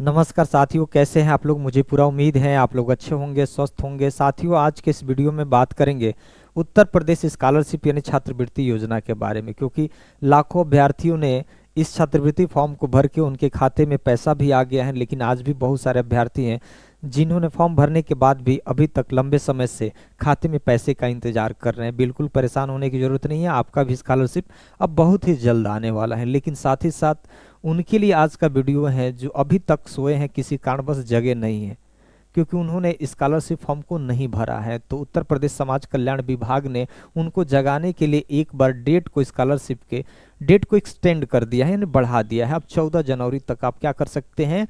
नमस्कार साथियों, कैसे हैं आप लोग। मुझे पूरा उम्मीद है आप लोग अच्छे होंगे, स्वस्थ होंगे। साथियों, आज के इस वीडियो में बात करेंगे उत्तर प्रदेश स्कॉलरशिप यानी छात्रवृत्ति योजना के बारे में, क्योंकि लाखों अभ्यर्थियों ने इस छात्रवृत्ति फॉर्म को भर के उनके खाते में पैसा भी आ गया है, लेकिन आज भी बहुत सारे अभ्यर्थी हैं जिन्होंने फॉर्म भरने के बाद भी अभी तक लंबे समय से खाते में पैसे का इंतजार कर रहे हैं। बिल्कुल परेशान होने की ज़रूरत नहीं है, आपका भी स्कॉलरशिप अब बहुत ही जल्द आने वाला है। लेकिन साथ ही साथ उनके लिए आज का वीडियो है जो अभी तक सोए हैं, किसी कारणवश जगे नहीं है, क्योंकि उन्होंने स्कॉलरशिप फॉर्म को नहीं भरा है। तो उत्तर प्रदेश समाज कल्याण विभाग ने उनको जगाने के लिए एक बार डेट को, स्कॉलरशिप के डेट को एक्सटेंड कर दिया है, यानी बढ़ा दिया है। अब 14 जनवरी तक आप क्या कर सकते हैं,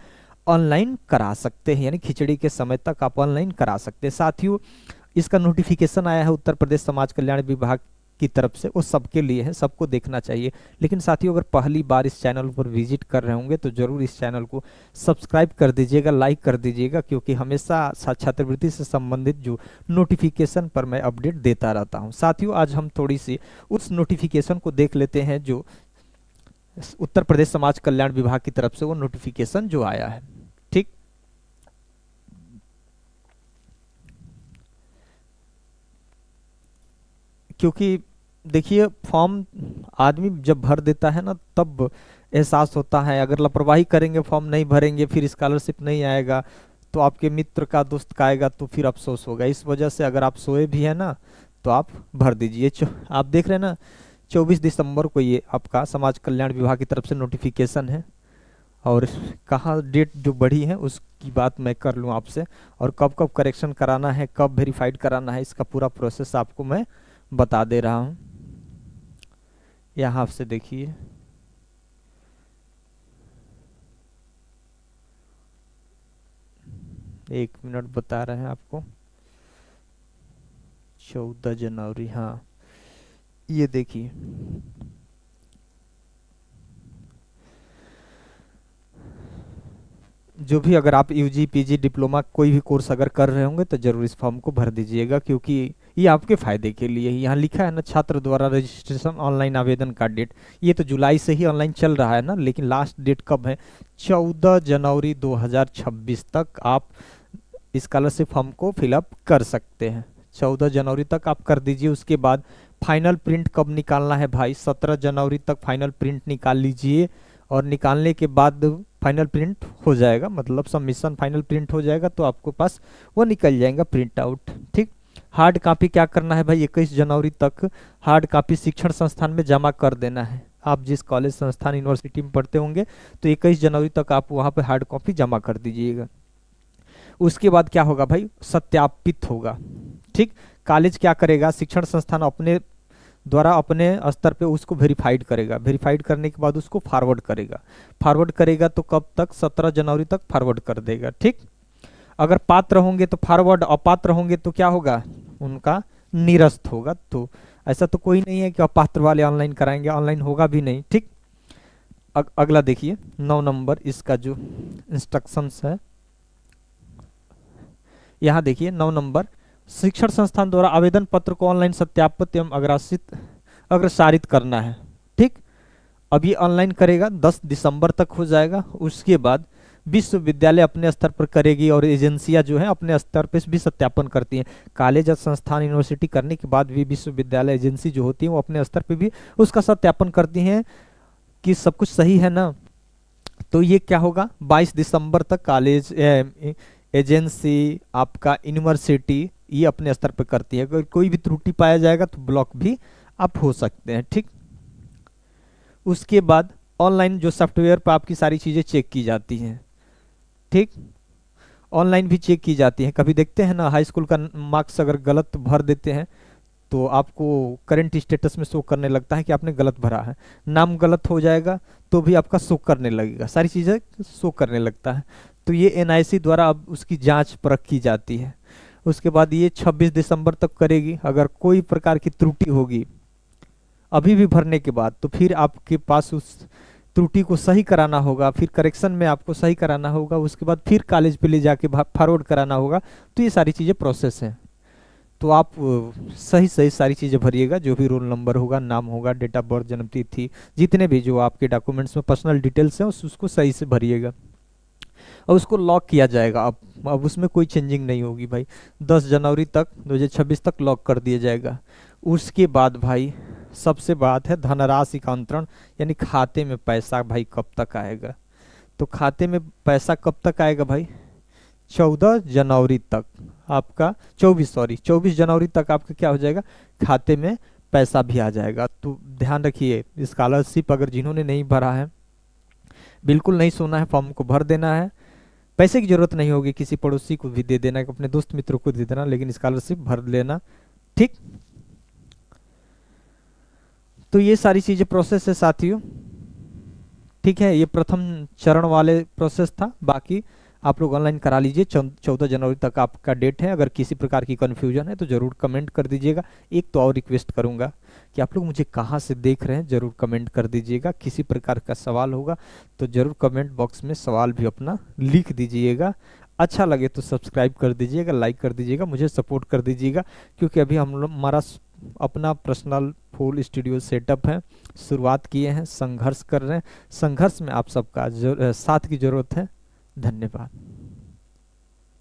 ऑनलाइन करा सकते हैं, यानी खिचड़ी के समय तक आप ऑनलाइन करा सकते हैं। साथियों, इसका नोटिफिकेशन आया है उत्तर प्रदेश समाज कल्याण विभाग की तरफ से, वो सबके लिए है, सबको देखना चाहिए। लेकिन साथियों, अगर पहली बार इस चैनल पर विजिट कर रहे होंगे तो जरूर इस चैनल को सब्सक्राइब कर दीजिएगा, लाइक कर दीजिएगा, क्योंकि हमेशा छात्रवृत्ति से संबंधित जो नोटिफिकेशन पर मैं अपडेट देता रहता हूं। साथियों, आज हम थोड़ी सी उस नोटिफिकेशन को देख लेते हैं जो उत्तर प्रदेश समाज कल्याण विभाग की तरफ से वो नोटिफिकेशन जो आया है। ठीक, क्योंकि देखिए, फॉर्म आदमी जब भर देता है ना, तब एहसास होता है। अगर लापरवाही करेंगे, फॉर्म नहीं भरेंगे, फिर स्कॉलरशिप नहीं आएगा, तो आपके मित्र का, दोस्त का आएगा, तो फिर अफसोस होगा। इस वजह से अगर आप सोए भी हैं ना, तो आप भर दीजिए। आप देख रहे हैं ना, 24 दिसंबर को ये आपका समाज कल्याण विभाग की तरफ से नोटिफिकेशन है। और कहाँ डेट जो बढ़ी है उसकी बात मैं कर लूँ आपसे, और कब कब करेक्शन कराना है, कब वेरीफाइड कराना है, इसका पूरा प्रोसेस आपको मैं बता दे रहा हूँ। यहाँ से देखिए, एक मिनट बता रहे हैं आपको। 14 जनवरी, हाँ, ये देखिए, जो भी, अगर आप यूजी पीजी डिप्लोमा कोई भी कोर्स अगर कर रहे होंगे तो जरूर इस फॉर्म को भर दीजिएगा, क्योंकि ये आपके फायदे के लिए ही। यहाँ लिखा है ना, छात्र द्वारा रजिस्ट्रेशन ऑनलाइन आवेदन का डेट, ये तो जुलाई से ही ऑनलाइन चल रहा है ना, लेकिन लास्ट डेट कब है, 14 जनवरी 2026 तक आप स्कॉलरशिप फॉर्म को फिलअप कर सकते हैं। 14 जनवरी तक आप कर दीजिए। उसके बाद फाइनल प्रिंट कब निकालना है भाई, 17 जनवरी तक फाइनल प्रिंट निकाल लीजिए, और निकालने के बाद फाइनल प्रिंट हो जाएगा, मतलब सबमिशन फाइनल प्रिंट हो जाएगा, तो आपको पास वो निकल जाएगा प्रिंट आउट। ठीक, हार्ड कॉपी क्या करना है भाई, 21 जनवरी तक हार्ड कॉपी शिक्षण संस्थान में जमा कर देना है। आप जिस कॉलेज, संस्थान, यूनिवर्सिटी में पढ़ते होंगे, तो 21 जनवरी तक आप वहाँ पे हार्ड कॉपी जमा कर दीजिएगा। उसके बाद क्या होगा भाई, सत्यापित होगा। ठीक, कॉलेज क्या करेगा, शिक्षण संस्थान अपने द्वारा अपने स्तर पे उसको वेरीफाइड करेगा। वेरीफाइड करने के बाद उसको फॉरवर्ड करेगा। फॉरवर्ड करेगा तो कब तक, 17 जनवरी तक फॉरवर्ड कर देगा। ठीक, अगर पात्र होंगे तो फॉरवर्ड, अपात्र होंगे तो क्या होगा, उनका निरस्त होगा। तो ऐसा तो कोई नहीं है कि अपात्र वाले ऑनलाइन कराएंगे, ऑनलाइन होगा भी नहीं। ठीक, अगला देखिए 9 नंबर, इसका जो इंस्ट्रक्शंस है, यहाँ देखिए 9 नंबर, शिक्षण संस्थान द्वारा आवेदन पत्र को ऑनलाइन सत्यापित एवं अग्रसारित करना है। ठीक, अभी ऑनलाइन करेगा, 10 दिसंबर तक हो जाएगा। उसके बाद विश्वविद्यालय अपने स्तर पर करेगी, और एजेंसियां जो है अपने स्तर पर भी सत्यापन करती हैं। कॉलेज और संस्थान, यूनिवर्सिटी करने के बाद भी विश्वविद्यालय एजेंसी जो होती है वो अपने स्तर पर भी उसका सत्यापन करती हैं कि सब कुछ सही है ना। तो ये क्या होगा, 22 दिसंबर तक कॉलेज, एजेंसी, आपका यूनिवर्सिटी, ये अपने स्तर पर करती है। अगर कोई भी त्रुटि पाया जाएगा तो ब्लॉक भी आप हो सकते हैं। ठीक, उसके बाद ऑनलाइन जो सॉफ्टवेयर पर आपकी सारी चीज़ें चेक की जाती हैं। ठीक, ऑनलाइन भी चेक की जाती हैं। कभी देखते हैं ना, हाई स्कूल का मार्क्स अगर गलत भर देते हैं तो आपको करंट स्टेटस में शो करने लगता है कि आपने गलत भरा है। नाम गलत हो जाएगा तो भी आपका शो करने लगेगा, सारी चीज़ें शो करने लगता है। तो ये एनआईसी द्वारा अब उसकी जांच परख की जाती है। उसके बाद ये 26 दिसंबर तक करेगी। अगर कोई प्रकार की त्रुटि होगी अभी भी भरने के बाद, तो फिर आपके पास उस त्रुटि को सही कराना होगा, फिर करेक्शन में आपको सही कराना होगा, उसके बाद फिर कॉलेज पे ले जाके फॉरवर्ड कराना होगा। तो ये सारी चीज़ें प्रोसेस हैं। तो आप सही सही सारी चीज़ें भरिएगा, जो भी रोल नंबर होगा, नाम होगा, डेट ऑफ बर्थ, जन्म तिथि, जितने भी जो आपके डॉक्यूमेंट्स में पर्सनल डिटेल्स हैं उसको सही से भरिएगा। और उसको लॉक किया जाएगा। अब उसमें कोई चेंजिंग नहीं होगी भाई। 10 जनवरी तक 2026 तक लॉक कर दिया जाएगा। उसके बाद भाई सबसे बात है धनराशि का अंतरण, यानी खाते में पैसा भाई कब तक आएगा। तो खाते में पैसा कब तक आएगा भाई, 14 जनवरी तक आपका 24 जनवरी तक आपका क्या हो जाएगा, खाते में पैसा भी आ जाएगा। तो ध्यान रखिए, स्कॉलरशिप अगर जिन्होंने नहीं भरा है, बिल्कुल नहीं सोना है, फॉर्म को भर देना है। पैसे की जरूरत नहीं होगी, किसी पड़ोसी को भी दे देना, अपने दोस्त मित्रों को दे देना, लेकिन स्कॉलरशिप भर लेना। ठीक, तो ये सारी चीजें प्रोसेस है साथियों। ठीक है, ये प्रथम चरण वाले प्रोसेस था। बाकी आप लोग ऑनलाइन करा लीजिए। 14 जनवरी तक आपका डेट है। अगर किसी प्रकार की कन्फ्यूजन है तो ज़रूर कमेंट कर दीजिएगा। एक तो और रिक्वेस्ट करूंगा कि आप लोग मुझे कहाँ से देख रहे हैं ज़रूर कमेंट कर दीजिएगा। किसी प्रकार का सवाल होगा तो ज़रूर कमेंट बॉक्स में सवाल भी अपना लिख दीजिएगा। अच्छा लगे तो सब्सक्राइब कर दीजिएगा, लाइक कर दीजिएगा, मुझे सपोर्ट कर दीजिएगा, क्योंकि अभी हम लोग हमारा अपना पर्सनल फुल स्टूडियो सेटअप है, शुरुआत किए हैं, संघर्ष कर रहे हैं। संघर्ष में आप सबका साथ की ज़रूरत है। धन्यवाद।